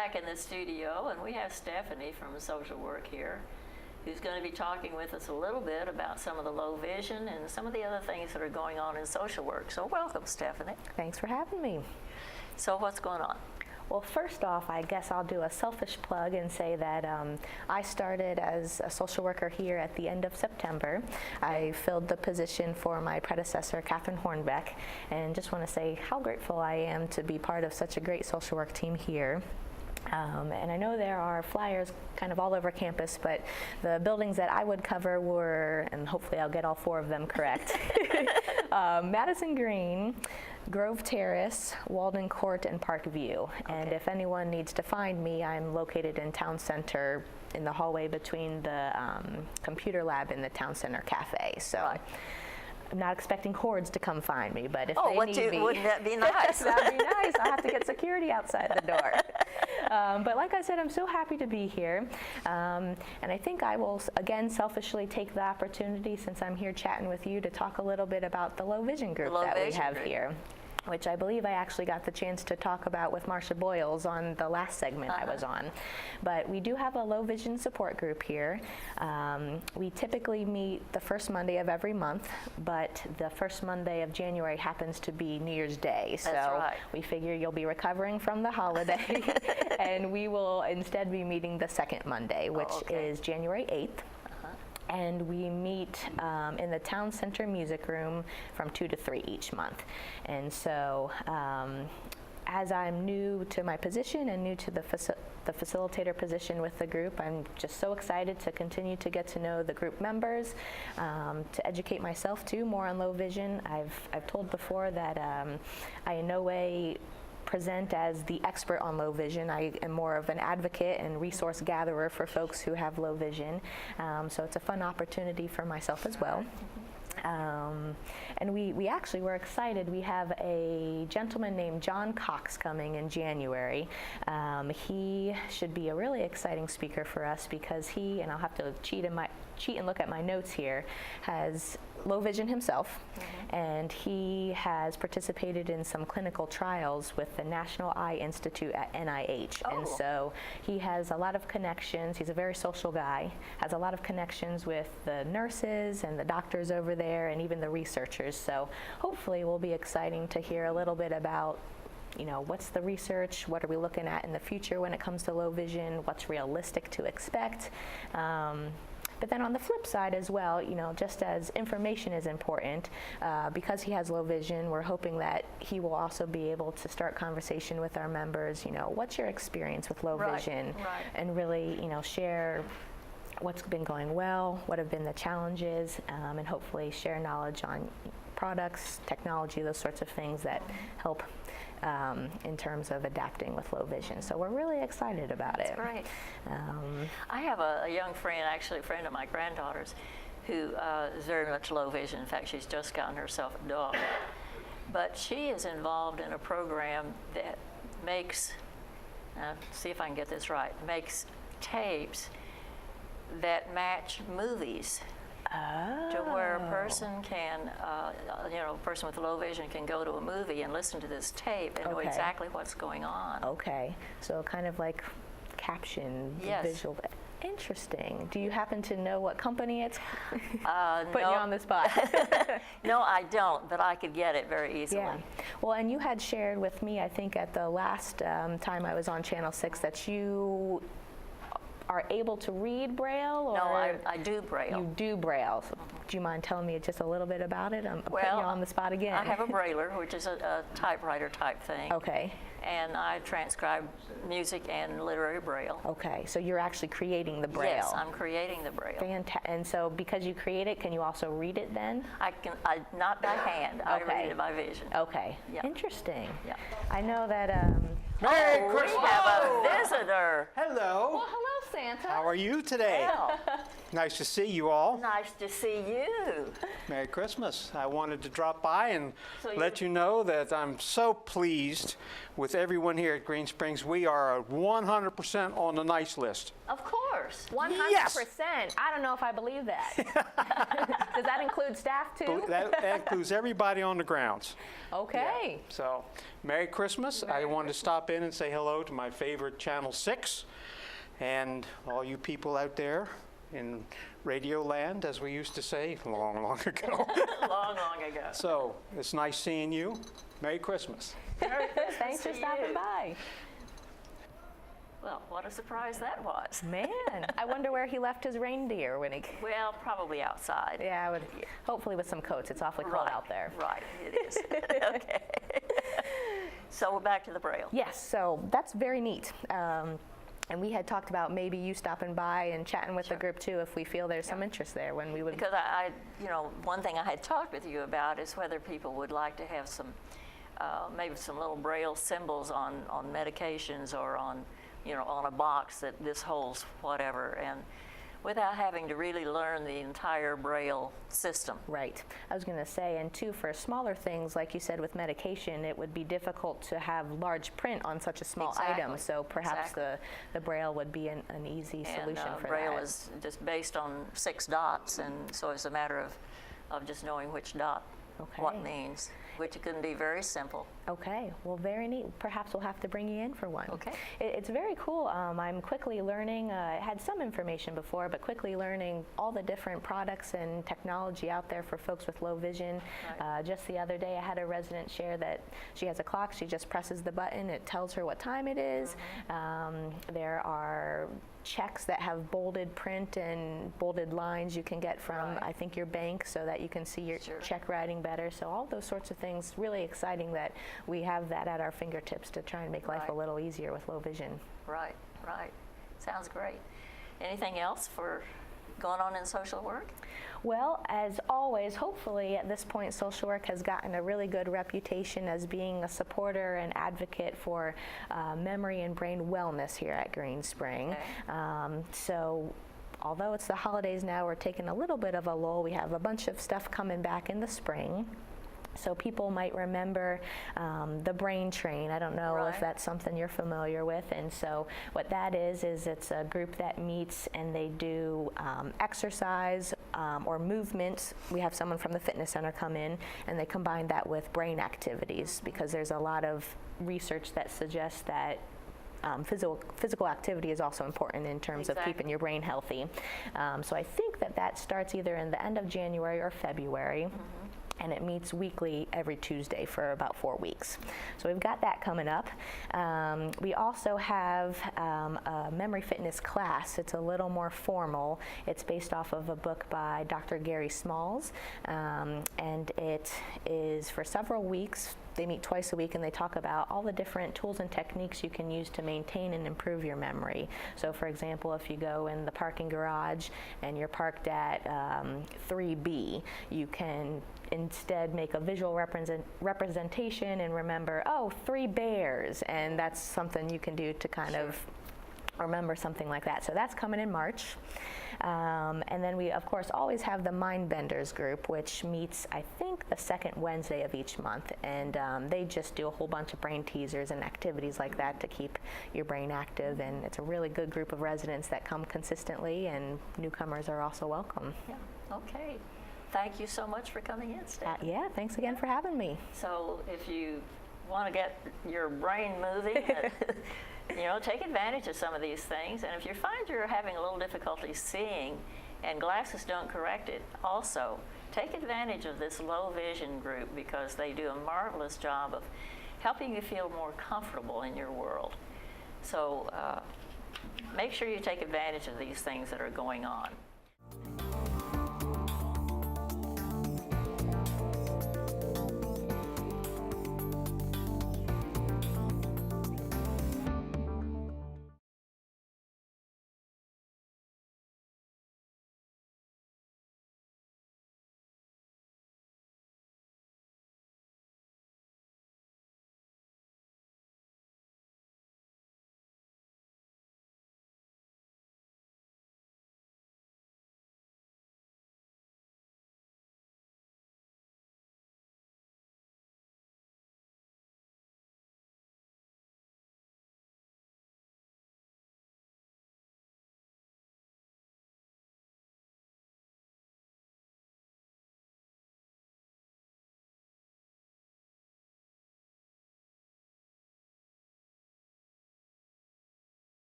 back in the studio, and we have Stephanie from Social Work here, who's going to be talking with us a little bit about some of the low vision and some of the other things that are going on in social work. So welcome, Stephanie. Thanks for having me. So what's going on? Well, first off, I guess I'll do a selfish plug and say that I started as a social worker here at the end of September. I filled the position for my predecessor, Catherine Hornbeck, and just want to say how grateful I am to be part of such a great social work team here. And I know there are flyers kind of all over campus, but the buildings that I would cover were, and hopefully I'll get all 4 of them correct, Madison Green, Grove Terrace, Walden Court, and Parkview. Okay. And if anyone needs to find me, I'm located in Town Center in the hallway between the computer lab and the Town Center Cafe. So. Right. I'm not expecting hordes to come find me, but if they need me, wouldn't that be nice? That'd be nice. I'll have to get security outside the door. But like I said, I'm so happy to be here. And I think I will, again, selfishly take the opportunity, since I'm here chatting with you, to talk a little bit about the low vision group that we have here, which I believe I actually got the chance to talk about with Marcia Boyles on the last segment I was on. But we do have a low vision support group here. We typically meet the first Monday of every month, but the first Monday of January happens to be New Year's Day. So right. We figure you'll be recovering from the holiday, and we will instead be meeting the second Monday, which is January 8th. And we meet in the Town Center Music Room from 2 to 3 each month. And so as I'm new to my position and new to the facilitator position with the group, I'm just so excited to continue to get to know the group members, to educate myself too more on low vision. I've told before that I in no way present as the expert on low vision. I am more of an advocate and resource gatherer for folks who have low vision. So it's a fun opportunity for myself as well. And we actually were excited. We have a gentleman named John Cox coming in January. He should be a really exciting speaker for us because he, and I'll have to cheat and look at my notes here, has low vision himself, and he has participated in some clinical trials with the National Eye Institute at NIH. And so he has a lot of connections. He's a very social guy, has a lot of connections with the nurses and the doctors over there and even the researchers. So hopefully it will be exciting to hear a little bit about, you know, what's the research, what are we looking at in the future when it comes to low vision, what's realistic to expect. But then on the flip side as well, you know, just as information is important, because he has low vision, we're hoping that he will also be able to start conversation with our members, you know, what's your experience with low vision? Right. And really, you know, share what's been going well, what have been the challenges, and hopefully share knowledge on products, technology, those sorts of things that help in terms of adapting with low vision. So we're really excited about it. That's great. I have a young friend, actually a friend of my granddaughter's, who is very much low vision. In fact, she's just gotten herself a dog. But she is involved in a program that makes, see if I can get this right, makes tapes that match movies. To where a person can, you know, a person with low vision can go to a movie and listen to this tape and know exactly what's going on. Okay, so kind of like caption, visual. Interesting. Do you happen to know what company it's? Putting you on the spot. No, I don't, but I could get it very easily. Yeah. Well, and you had shared with me, I think at the last time I was on Channel 6, that you are able to read Braille? Or no, I do Braille. You do Braille. So do you mind telling me just a little bit about it? I'm putting you on the spot again. I have a Brailler, which is a typewriter type thing. Okay. And I transcribe music and literary Braille. Okay, so you're actually creating the Braille. Yes, I'm creating the Braille. Fantastic. And so because you create it, can you also read it then? I can, not by hand. I read it by vision. Okay. Yeah. Interesting. Yeah. I know that. Merry Christmas! We have a visitor. Hello. Well, hello, Santa. How are you today? Well, Nice to see you all. nice to see you. Merry Christmas. I wanted to drop by and So let you know that I'm so pleased with everyone here at Green Springs. We are 100% on the nice list. Of course. course. 100%. Yes. I don't know if I believe that. Does that include staff too? That includes everybody on the grounds. Okay. So, Merry Christmas. I wanted to stop in and say hello to my favorite Channel 6 and all you people out there in Radio Land, as we used to say long, long ago. Long, long ago. So, it's nice seeing you. Merry Christmas. Merry Christmas Thanks for to stopping you. by. Well, what a surprise that was. Man, I wonder where he left his reindeer when he. Well, probably outside. Yeah, I would. Hopefully with some coats. It's awfully cold out there. Right, it is. Okay. So we're back to the Braille. Yes, so that's very neat. And we had talked about maybe you stopping by and chatting with the group too if we feel there's some interest there when we would. Because one thing I had talked with you about is whether people would like to have some, maybe some little Braille symbols on medications or on a box that this holds whatever, and without having to really learn the entire Braille system. Right. I was going to say, and too, for smaller things, like you said, with medication, it would be difficult to have large print on such a small item. So perhaps the Braille would be an easy solution for Braille that. is just based on 6 dots, and so it's a matter of just knowing which dot what means, which can be very simple. Okay, well, very neat. Perhaps we'll have to bring you in for one. Okay. It's very cool. I'm quickly learning, I had some information before, but quickly learning all the different products and technology out there for folks with low vision. Right. Just the other day, I had a resident share that she has a clock. She just presses the button. It tells her what time it is. There are checks that have bolded print and bolded lines you can get from, I think, your bank so that you can see your check writing better. So all those sorts of things, really exciting that we have that at our fingertips to try and make life a little easier with low vision. Right, right. Sounds great. Anything else for going on in social work? Well, as always, hopefully at this point, social work has gotten a really good reputation as being a supporter and advocate for memory and brain wellness here at Green Spring. Okay. So although it's the holidays now, we're taking a little bit of a lull. We have a bunch of stuff coming back in the spring. So people might remember the brain train. I don't know if that's something you're familiar with. And so what that is it's a group that meets and they do exercise or movement. We have someone from the fitness center come in and they combine that with brain activities because there's a lot of research that suggests that physical activity is also important in terms of keeping your brain healthy. So I think that starts either in the end of January or February. And it meets weekly every Tuesday for about 4 weeks. So we've got that coming up. We also have a memory fitness class. It's a little more formal. It's based off of a book by Dr. Gary Smalls, and it is for several weeks. They meet twice a week and they talk about all the different tools and techniques you can use to maintain and improve your memory. So for example, if you go in the parking garage and you're parked at 3B, you can instead make a visual representation and remember, 3 bears, and that's something you can do to kind of remember something like that. So that's coming in March. And then we, of course, always have the Mind Benders group, which meets, I think, the second Wednesday of each month. And they just do a whole bunch of brain teasers and activities like that to keep your brain active. And it's a really good group of residents that come consistently, and newcomers are also welcome. Yeah. Okay. Thank you so much for coming in, Stephanie. Yeah, thanks again for having me. So if you want to get your brain moving, take advantage of some of these things. And if you find you're having a little difficulty seeing and glasses don't correct it, also take advantage of this low vision group because they do a marvelous job of helping you feel more comfortable in your world. So make sure you take advantage of these things that are going on.